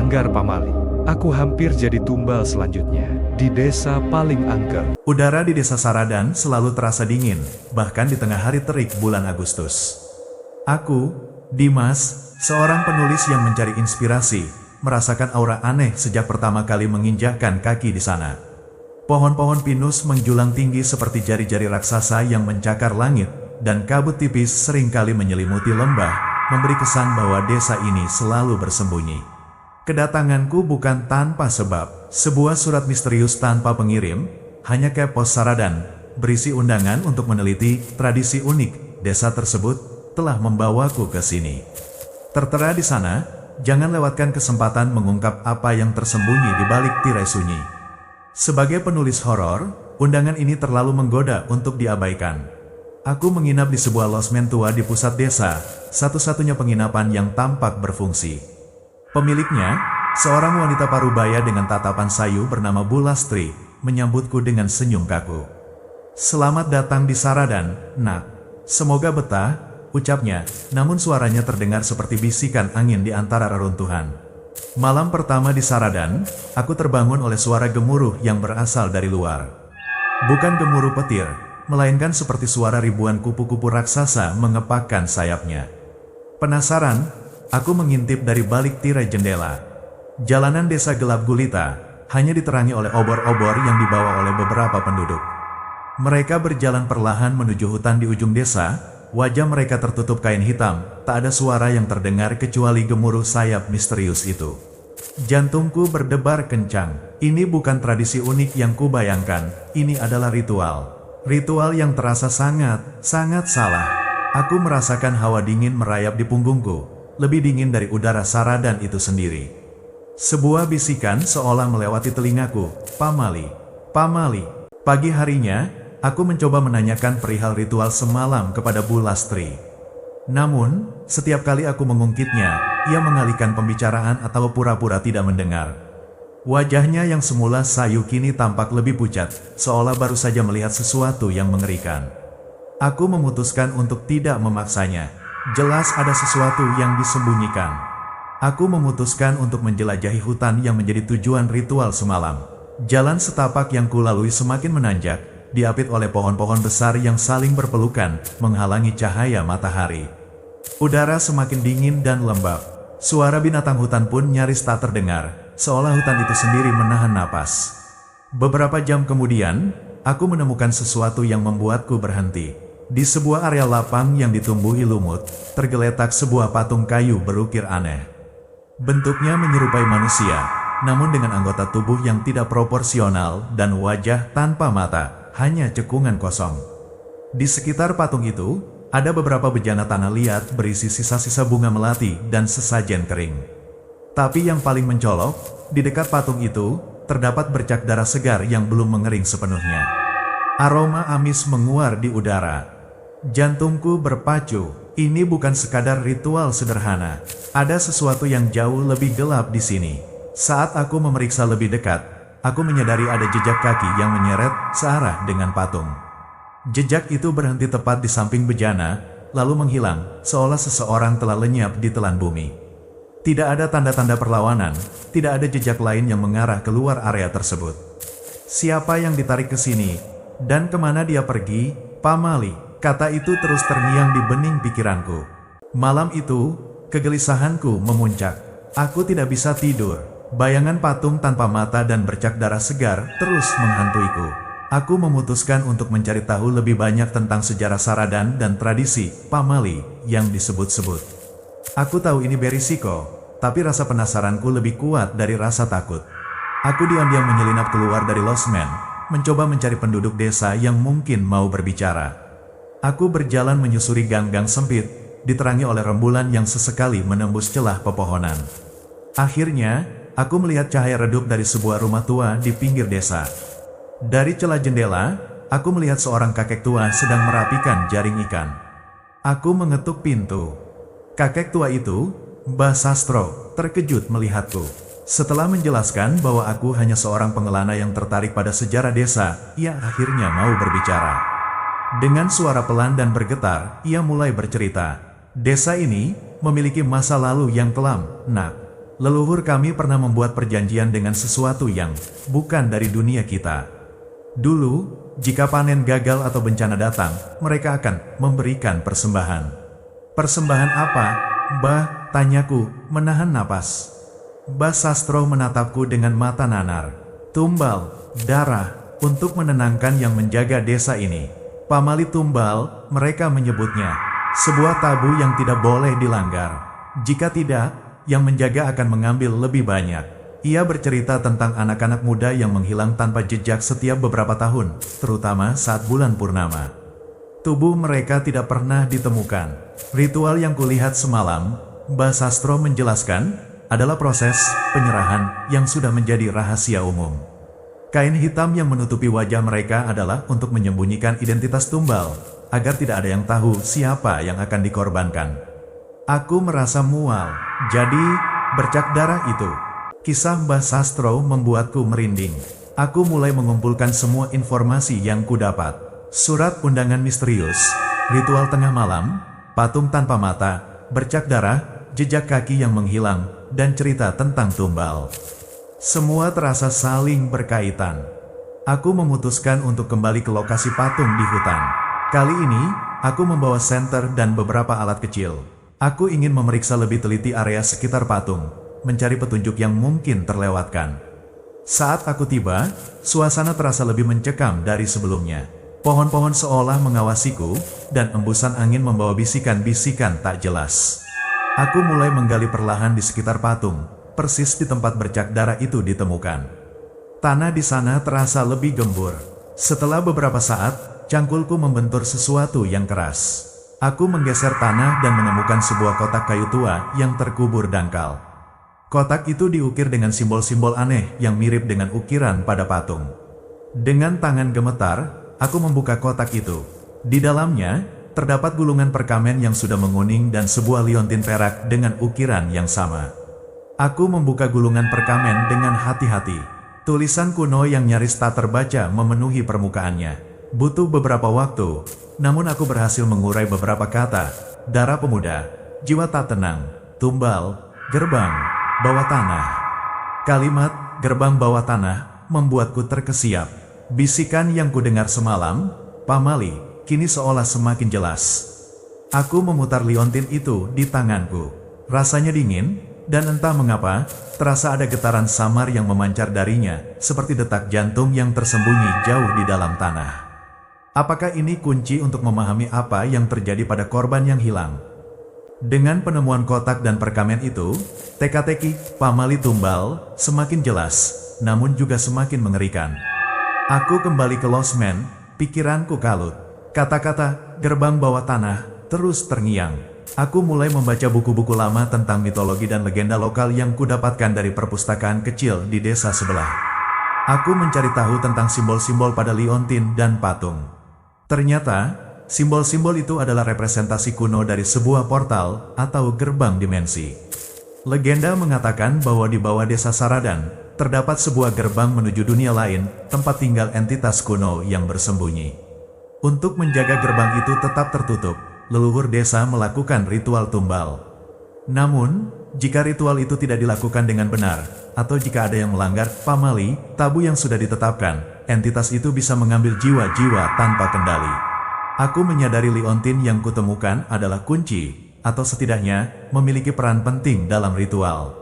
Anggar pamali. Aku hampir jadi tumbal selanjutnya di desa paling angker. Udara di desa Saradan selalu terasa dingin, bahkan di tengah hari terik bulan Agustus. Aku, Dimas, seorang penulis yang mencari inspirasi, merasakan aura aneh sejak pertama kali menginjakkan kaki di sana. Pohon-pohon pinus menjulang tinggi seperti jari-jari raksasa yang mencakar langit, dan kabut tipis seringkali menyelimuti lembah, memberi kesan bahwa desa ini selalu bersembunyi. Kedatanganku bukan tanpa sebab, sebuah surat misterius tanpa pengirim, hanya ke pos Saradan, berisi undangan untuk meneliti tradisi unik desa tersebut, telah membawaku ke sini. Tertera di sana, jangan lewatkan kesempatan mengungkap apa yang tersembunyi di balik tirai sunyi. Sebagai penulis horor, undangan ini terlalu menggoda untuk diabaikan. Aku menginap di sebuah losmen tua di pusat desa, satu-satunya penginapan yang tampak berfungsi. Pemiliknya, seorang wanita parubaya dengan tatapan sayu bernama Bu Lastri, menyambutku dengan senyum kaku. "Selamat datang di Saradan, nak. Semoga betah," ucapnya, namun suaranya terdengar seperti bisikan angin di antara reruntuhan. Malam pertama di Saradan, aku terbangun oleh suara gemuruh yang berasal dari luar. Bukan gemuruh petir, melainkan seperti suara ribuan kupu-kupu raksasa mengepakkan sayapnya. Penasaran, aku mengintip dari balik tirai jendela. Jalanan desa gelap gulita, hanya diterangi oleh obor-obor yang dibawa oleh beberapa penduduk. Mereka berjalan perlahan menuju hutan di ujung desa. Wajah mereka tertutup kain hitam, tak ada suara yang terdengar kecuali gemuruh sayap misterius itu. Jantungku berdebar kencang. Ini bukan tradisi unik yang kubayangkan, ini adalah ritual. Ritual yang terasa sangat salah. Aku merasakan hawa dingin merayap di punggungku, lebih dingin dari udara Saradan itu sendiri. Sebuah bisikan seolah melewati telingaku, "Pamali, Pamali." Pagi harinya, aku mencoba menanyakan perihal ritual semalam kepada Bu Lastri. Namun, setiap kali aku mengungkitnya, ia mengalihkan pembicaraan atau pura-pura tidak mendengar. Wajahnya yang semula sayu kini tampak lebih pucat, seolah baru saja melihat sesuatu yang mengerikan. Aku memutuskan untuk tidak memaksanya. Jelas ada sesuatu yang disembunyikan. Aku memutuskan untuk menjelajahi hutan yang menjadi tujuan ritual semalam. Jalan setapak yang kulalui semakin menanjak, diapit oleh pohon-pohon besar yang saling berpelukan, menghalangi cahaya matahari. Udara semakin dingin dan lembab. Suara binatang hutan pun nyaris tak terdengar, seolah hutan itu sendiri menahan napas. Beberapa jam kemudian, aku menemukan sesuatu yang membuatku berhenti. Di sebuah area lapang yang ditumbuhi lumut, tergeletak sebuah patung kayu berukir aneh. Bentuknya menyerupai manusia, namun dengan anggota tubuh yang tidak proporsional dan wajah tanpa mata. Hanya cekungan kosong. Di sekitar patung itu, ada beberapa bejana tanah liat berisi sisa-sisa bunga melati dan sesajen kering. Tapi yang paling mencolok, di dekat patung itu, terdapat bercak darah segar yang belum mengering sepenuhnya. Aroma amis menguar di udara. Jantungku berpacu, ini bukan sekadar ritual sederhana. Ada sesuatu yang jauh lebih gelap di sini. Saat aku memeriksa lebih dekat, aku menyadari ada jejak kaki yang menyeret searah dengan patung. Jejak itu berhenti tepat di samping bejana, lalu menghilang, seolah seseorang telah lenyap di telan bumi. Tidak ada tanda-tanda perlawanan, tidak ada jejak lain yang mengarah keluar area tersebut. Siapa yang ditarik ke sini? Dan kemana dia pergi? Pamali, kata itu terus terngiang di bening pikiranku. Malam itu, kegelisahanku memuncak. Aku tidak bisa tidur. Bayangan patung tanpa mata dan bercak darah segar terus menghantuiku. Aku memutuskan untuk mencari tahu lebih banyak tentang sejarah Saradan dan tradisi Pamali yang disebut-sebut. Aku tahu ini berisiko, tapi rasa penasaranku lebih kuat dari rasa takut. Aku diam-diam menyelinap keluar dari losmen, mencoba mencari penduduk desa yang mungkin mau berbicara. Aku berjalan menyusuri gang-gang sempit, diterangi oleh rembulan yang sesekali menembus celah pepohonan. Akhirnya, aku melihat cahaya redup dari sebuah rumah tua di pinggir desa. Dari celah jendela, aku melihat seorang kakek tua sedang merapikan jaring ikan. Aku mengetuk pintu. Kakek tua itu, Mbah Sastro, terkejut melihatku. Setelah menjelaskan bahwa aku hanya seorang pengelana yang tertarik pada sejarah desa, ia akhirnya mau berbicara. Dengan suara pelan dan bergetar, ia mulai bercerita. Desa ini memiliki masa lalu yang kelam, nak. Leluhur kami pernah membuat perjanjian dengan sesuatu yang bukan dari dunia kita. Dulu, jika panen gagal atau bencana datang, mereka akan memberikan persembahan. Persembahan apa, Mbah? Tanyaku, menahan napas. Mbah Sastro menatapku dengan mata nanar. Tumbal, darah, untuk menenangkan yang menjaga desa ini. Pamali tumbal, mereka menyebutnya. Sebuah tabu yang tidak boleh dilanggar. Jika tidak, yang menjaga akan mengambil lebih banyak. Ia bercerita tentang anak-anak muda yang menghilang tanpa jejak setiap beberapa tahun, terutama saat bulan purnama. Tubuh mereka tidak pernah ditemukan. Ritual yang kulihat semalam, Mbah Sastro menjelaskan, adalah proses penyerahan yang sudah menjadi rahasia umum. Kain hitam yang menutupi wajah mereka adalah untuk menyembunyikan identitas tumbal, agar tidak ada yang tahu siapa yang akan dikorbankan. Aku merasa mual, jadi bercak darah itu. Kisah Mbah Sastro membuatku merinding. Aku mulai mengumpulkan semua informasi yang kudapat. Surat undangan misterius, ritual tengah malam, patung tanpa mata, bercak darah, jejak kaki yang menghilang, dan cerita tentang tumbal. Semua terasa saling berkaitan. Aku memutuskan untuk kembali ke lokasi patung di hutan. Kali ini, aku membawa senter dan beberapa alat kecil. Aku ingin memeriksa lebih teliti area sekitar patung, mencari petunjuk yang mungkin terlewatkan. Saat aku tiba, suasana terasa lebih mencekam dari sebelumnya. Pohon-pohon seolah mengawasiku, dan embusan angin membawa bisikan-bisikan tak jelas. Aku mulai menggali perlahan di sekitar patung, persis di tempat bercak darah itu ditemukan. Tanah di sana terasa lebih gembur. Setelah beberapa saat, cangkulku membentur sesuatu yang keras. Aku menggeser tanah dan menemukan sebuah kotak kayu tua yang terkubur dangkal. Kotak itu diukir dengan simbol-simbol aneh yang mirip dengan ukiran pada patung. Dengan tangan gemetar, aku membuka kotak itu. Di dalamnya, terdapat gulungan perkamen yang sudah menguning dan sebuah liontin perak dengan ukiran yang sama. Aku membuka gulungan perkamen dengan hati-hati. Tulisan kuno yang nyaris tak terbaca memenuhi permukaannya. Butuh beberapa waktu, namun aku berhasil mengurai beberapa kata. Darah pemuda, jiwa tak tenang, tumbal, gerbang, bawah tanah. Kalimat, gerbang bawah tanah, membuatku terkesiap. Bisikan yang kudengar semalam, pamali, kini seolah semakin jelas. Aku memutar liontin itu di tanganku. Rasanya dingin, dan entah mengapa, terasa ada getaran samar yang memancar darinya, seperti detak jantung yang tersembunyi jauh di dalam tanah. Apakah ini kunci untuk memahami apa yang terjadi pada korban yang hilang? Dengan penemuan kotak dan perkamen itu, teka-teki pamali tumbal semakin jelas, namun juga semakin mengerikan. Aku kembali ke losmen, pikiranku kalut. Kata-kata gerbang bawah tanah terus terngiang. Aku mulai membaca buku-buku lama tentang mitologi dan legenda lokal yang kudapatkan dari perpustakaan kecil di desa sebelah. Aku mencari tahu tentang simbol-simbol pada liontin dan patung. Ternyata, simbol-simbol itu adalah representasi kuno dari sebuah portal atau gerbang dimensi. Legenda mengatakan bahwa di bawah desa Saradan, terdapat sebuah gerbang menuju dunia lain, tempat tinggal entitas kuno yang bersembunyi. Untuk menjaga gerbang itu tetap tertutup, leluhur desa melakukan ritual tumbal. Namun, jika ritual itu tidak dilakukan dengan benar, atau jika ada yang melanggar pamali, tabu yang sudah ditetapkan, entitas itu bisa mengambil jiwa-jiwa tanpa kendali. Aku menyadari liontin yang kutemukan adalah kunci, atau setidaknya memiliki peran penting dalam ritual.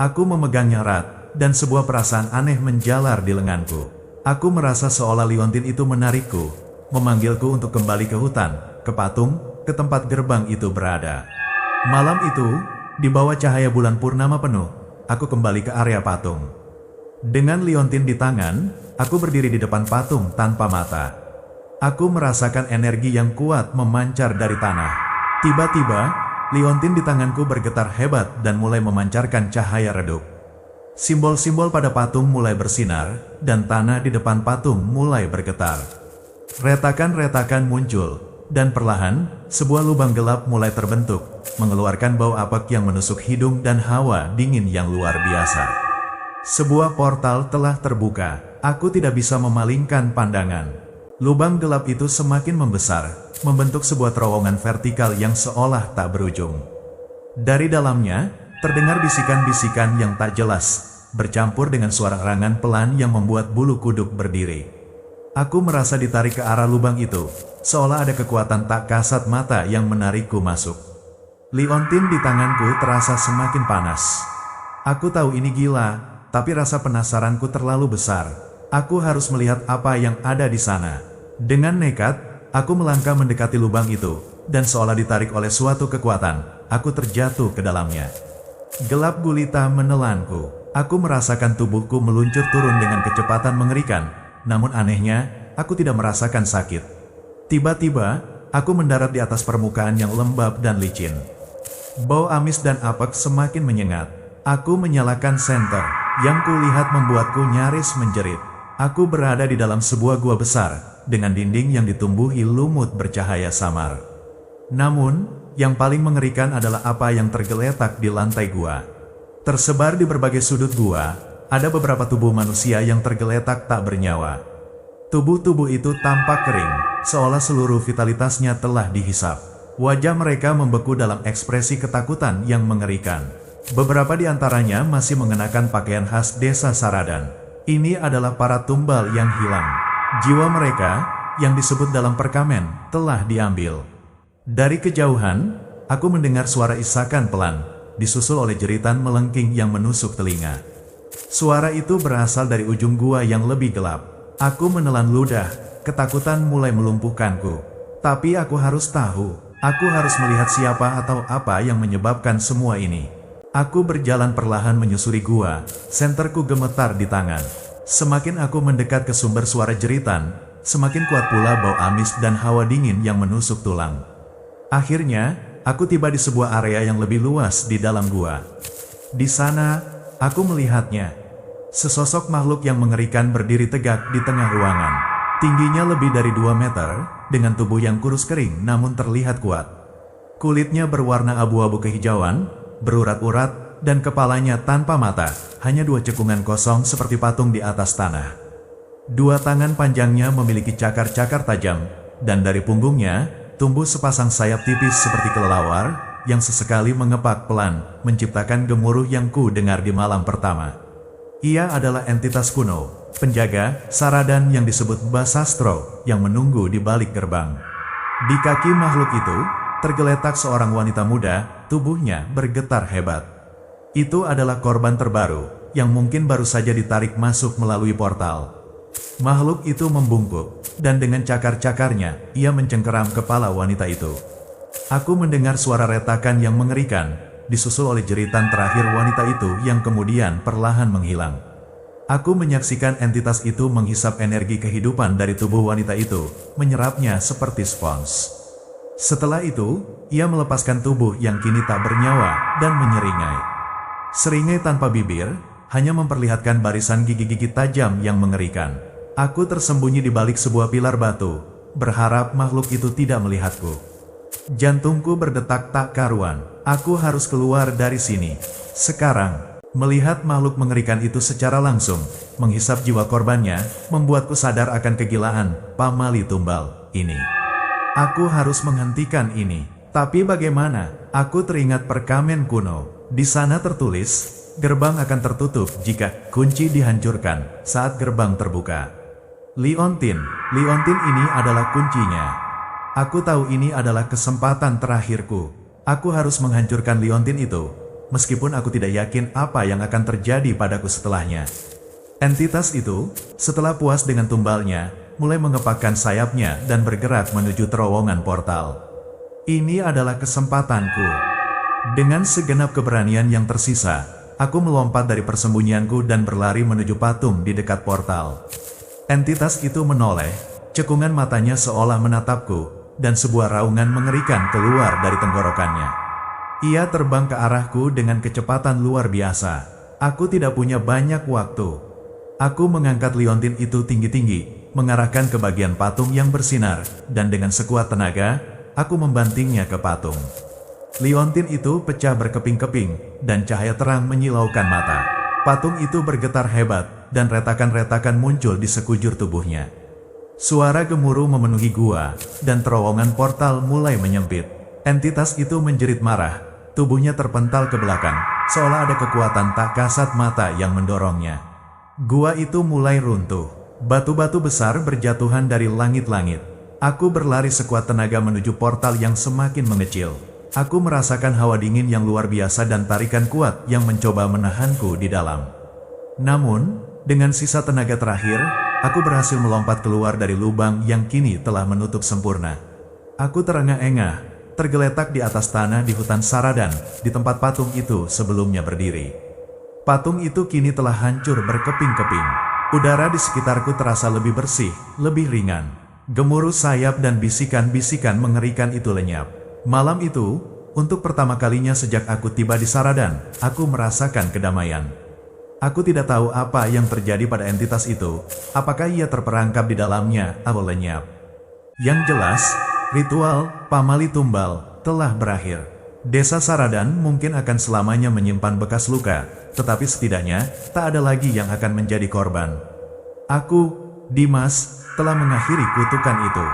Aku memegangnya erat, dan sebuah perasaan aneh menjalar di lenganku. Aku merasa seolah liontin itu menarikku, memanggilku untuk kembali ke hutan, ke patung, ke tempat gerbang itu berada. Malam itu, di bawah cahaya bulan purnama penuh, aku kembali ke area patung. Dengan liontin di tangan, aku berdiri di depan patung tanpa mata. Aku merasakan energi yang kuat memancar dari tanah. Tiba-tiba, liontin di tanganku bergetar hebat dan mulai memancarkan cahaya redup. Simbol-simbol pada patung mulai bersinar, dan tanah di depan patung mulai bergetar. Retakan-retakan muncul, dan perlahan, sebuah lubang gelap mulai terbentuk, mengeluarkan bau apek yang menusuk hidung dan hawa dingin yang luar biasa. Sebuah portal telah terbuka, aku tidak bisa memalingkan pandangan. Lubang gelap itu semakin membesar, membentuk sebuah terowongan vertikal yang seolah tak berujung. Dari dalamnya, Terdengar bisikan-bisikan yang tak jelas, bercampur dengan suara erangan pelan yang membuat bulu kuduk berdiri. Aku merasa ditarik ke arah lubang itu, seolah ada kekuatan tak kasat mata yang menarikku masuk. Liontin di tanganku terasa semakin panas. Aku tahu ini gila, tapi rasa penasaranku terlalu besar. Aku harus melihat apa yang ada di sana. Dengan nekat, aku melangkah mendekati lubang itu, dan seolah ditarik oleh suatu kekuatan, aku terjatuh ke dalamnya. Gelap gulita menelanku. Aku merasakan tubuhku meluncur turun dengan kecepatan mengerikan, namun anehnya, aku tidak merasakan sakit. Tiba-tiba, aku mendarat di atas permukaan yang lembab dan licin. Bau amis dan apek semakin menyengat. Aku menyalakan senter, yang kulihat membuatku nyaris menjerit. Aku berada di dalam sebuah gua besar, dengan dinding yang ditumbuhi lumut bercahaya samar. Namun, yang paling mengerikan adalah apa yang tergeletak di lantai gua. Tersebar di berbagai sudut gua, ada beberapa tubuh manusia yang tergeletak tak bernyawa. Tubuh-tubuh itu tampak kering, seolah seluruh vitalitasnya telah dihisap. Wajah mereka membeku dalam ekspresi ketakutan yang mengerikan. Beberapa di antaranya masih mengenakan pakaian khas desa Saradan. Ini adalah para tumbal yang hilang. Jiwa mereka, yang disebut dalam perkamen, telah diambil. Dari kejauhan, aku mendengar suara isakan pelan, disusul oleh jeritan melengking yang menusuk telinga. Suara itu berasal dari ujung gua yang lebih gelap. Aku menelan ludah, ketakutan mulai melumpuhkanku. Tapi aku harus tahu, aku harus melihat siapa atau apa yang menyebabkan semua ini. Aku berjalan perlahan menyusuri gua, senterku gemetar di tangan. Semakin aku mendekat ke sumber suara jeritan, semakin kuat pula bau amis dan hawa dingin yang menusuk tulang. Akhirnya, aku tiba di sebuah area yang lebih luas di dalam gua. Di sana, aku melihatnya. Sesosok makhluk yang mengerikan berdiri tegak di tengah ruangan. Tingginya lebih dari 2 meter, dengan tubuh yang kurus kering namun terlihat kuat. Kulitnya berwarna abu-abu kehijauan, berurat-urat, dan kepalanya tanpa mata, hanya 2 cekungan kosong seperti patung di atas tanah. 2 tangan panjangnya memiliki cakar-cakar tajam, dan dari punggungnya, tumbuh sepasang sayap tipis seperti kelelawar, yang sesekali mengepak pelan, menciptakan gemuruh yang ku dengar di malam pertama. Ia adalah entitas kuno, penjaga Saradan yang disebut Basastro, yang menunggu di balik gerbang. Di kaki makhluk itu, tergeletak seorang wanita muda, tubuhnya bergetar hebat. Itu adalah korban terbaru, yang mungkin baru saja ditarik masuk melalui portal. Makhluk itu membungkuk, dan dengan cakar-cakarnya, ia mencengkeram kepala wanita itu. Aku mendengar suara retakan yang mengerikan, disusul oleh jeritan terakhir wanita itu yang kemudian perlahan menghilang. Aku menyaksikan entitas itu menghisap energi kehidupan dari tubuh wanita itu, menyerapnya seperti spons. Setelah itu, ia melepaskan tubuh yang kini tak bernyawa dan menyeringai. Seringai tanpa bibir, hanya memperlihatkan barisan gigi-gigi tajam yang mengerikan. Aku tersembunyi di balik sebuah pilar batu, berharap makhluk itu tidak melihatku. Jantungku berdetak tak karuan. Aku harus keluar dari sini. Sekarang, melihat makhluk mengerikan itu secara langsung, menghisap jiwa korbannya, membuatku sadar akan kegilaan pamali tumbal ini. Aku harus menghentikan ini. Tapi bagaimana? Aku teringat perkamen kuno. Di sana tertulis, gerbang akan tertutup jika kunci dihancurkan saat gerbang terbuka. Liontin ini adalah kuncinya. Aku tahu ini adalah kesempatan terakhirku. Aku harus menghancurkan Liontin itu, meskipun aku tidak yakin apa yang akan terjadi padaku setelahnya. Entitas itu, setelah puas dengan tumbalnya, mulai mengepakkan sayapnya dan bergerak menuju terowongan portal. Ini adalah kesempatanku. Dengan segenap keberanian yang tersisa, aku melompat dari persembunyianku dan berlari menuju patung di dekat portal. Entitas itu menoleh, cekungan matanya seolah menatapku, dan sebuah raungan mengerikan keluar dari tenggorokannya. Ia terbang ke arahku dengan kecepatan luar biasa. Aku tidak punya banyak waktu. Aku mengangkat Liontin itu tinggi-tinggi, mengarahkan ke bagian patung yang bersinar, dan dengan sekuat tenaga, aku membantingnya ke patung. Liontin itu pecah berkeping-keping, dan cahaya terang menyilaukan mata. Patung itu bergetar hebat, dan retakan-retakan muncul di sekujur tubuhnya. Suara gemuruh memenuhi gua, dan terowongan portal mulai menyempit. Entitas itu menjerit marah, tubuhnya terpental ke belakang, seolah ada kekuatan tak kasat mata yang mendorongnya. Gua itu mulai runtuh. Batu-batu besar berjatuhan dari langit-langit. Aku berlari sekuat tenaga menuju portal yang semakin mengecil. Aku merasakan hawa dingin yang luar biasa dan tarikan kuat yang mencoba menahanku di dalam. Namun, dengan sisa tenaga terakhir, aku berhasil melompat keluar dari lubang yang kini telah menutup sempurna. Aku terengah-engah, tergeletak di atas tanah di hutan Saradan, di tempat patung itu sebelumnya berdiri. Patung itu kini telah hancur berkeping-keping. Udara di sekitarku terasa lebih bersih, lebih ringan. Gemuruh sayap dan bisikan-bisikan mengerikan itu lenyap. Malam itu, untuk pertama kalinya sejak aku tiba di Saradan, aku merasakan kedamaian. Aku tidak tahu apa yang terjadi pada entitas itu, apakah ia terperangkap di dalamnya atau lenyap. Yang jelas, ritual Pamali Tumbal telah berakhir. Desa Saradan mungkin akan selamanya menyimpan bekas luka, tetapi setidaknya tak ada lagi yang akan menjadi korban. Aku, Dimas, telah mengakhiri kutukan itu.